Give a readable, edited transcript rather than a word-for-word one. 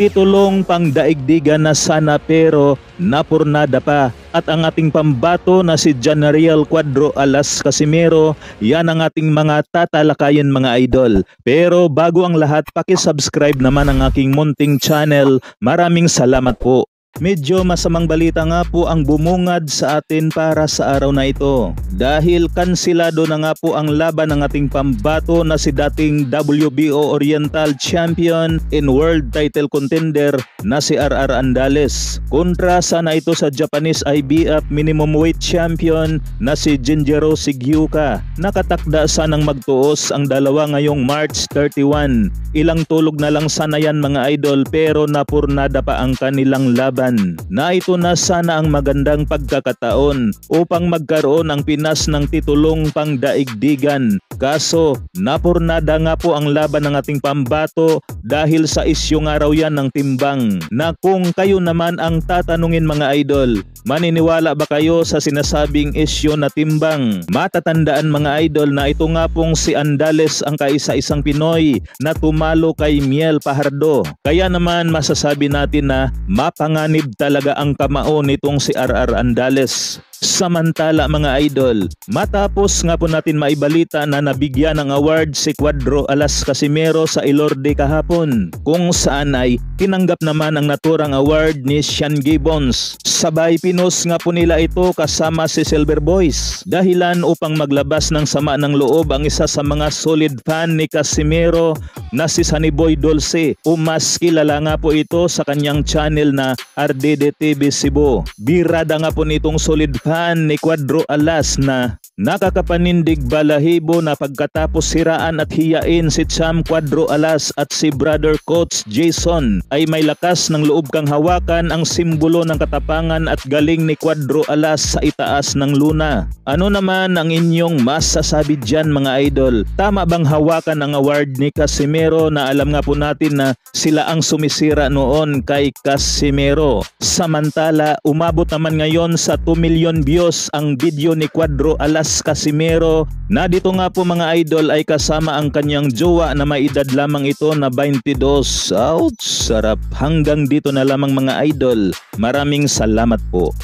titulong pangdaigdigan na sana pero napurnada pa. At ang ating pambato na si Janariel Cuadro Alas Casimero, yan ang ating mga tatalakayin mga idol. Pero bago ang lahat, paki-subscribe naman ang aking munting channel. Maraming salamat po. Medyo masamang balita nga po ang bumungad sa atin para sa araw na ito. Dahil kansilado na nga po ang laban ng ating pambato na si dating WBO Oriental Champion and World Title Contender na si RR Andales. Kontra sana ito sa Japanese IBF Minimum Weight Champion na si Jinjiro Sugiuka. Nakatakda sanang magtuos ang dalawa ngayong March 31. Ilang tulog na lang sana yan mga idol pero napurnada pa ang kanilang laban. Na ito na sana ang magandang pagkakataon upang magkaroon ang Pinas ng titulong pangdaigdigan. Kaso napurnada nga po ang laban ng ating pambato dahil sa isyong araw yan ng timbang. Na kung kayo naman ang tatanungin mga idol, maniniwala ba kayo sa sinasabing isyo na timbang? Matatandaan mga idol na ito nga pong si Andales ang kaisa-isang Pinoy na tumalo kay Miel Fajardo. Kaya naman masasabi natin na mapanganib talaga ang kamao nitong si RR Andales. Samantala mga idol, matapos nga po natin maibalita na nabigyan ng award si Cuadro Alas Casimero sa Ilorde kahapon, kung saan ay tinanggap naman ang naturang award ni Sean Gibbons. Sabay pinos nga po nila ito kasama si Silver Boys, dahilan upang maglabas ng sama ng loob ang isa sa mga solid fan ni Casimero na si Sunnyboy Dulce, o mas kilala nga po ito sa kanyang channel na RDD TV Cebu. Birada nga po nitong solid fan ni Cuadro Alas na nakakapanindig balahibo na pagkatapos siraan at hiyain si Cham Cuadro Alas at si Brother Coach Jason ay may lakas ng loob kang hawakan ang simbolo ng katapangan at galing ni Cuadro Alas sa itaas ng luna. Ano naman ang inyong masasabi dyan mga idol? Tama bang hawakan ang award ni Casimero na alam nga po natin na sila ang sumisira noon kay Casimero? Samantala umabot naman ngayon sa 2 million views ang video ni Cuadro Alas Casimero na dito nga po mga idol ay kasama ang kanyang jowa na may edad lamang ito na 22. Ouch! Sarap! Hanggang dito na lamang mga idol. Maraming salamat po.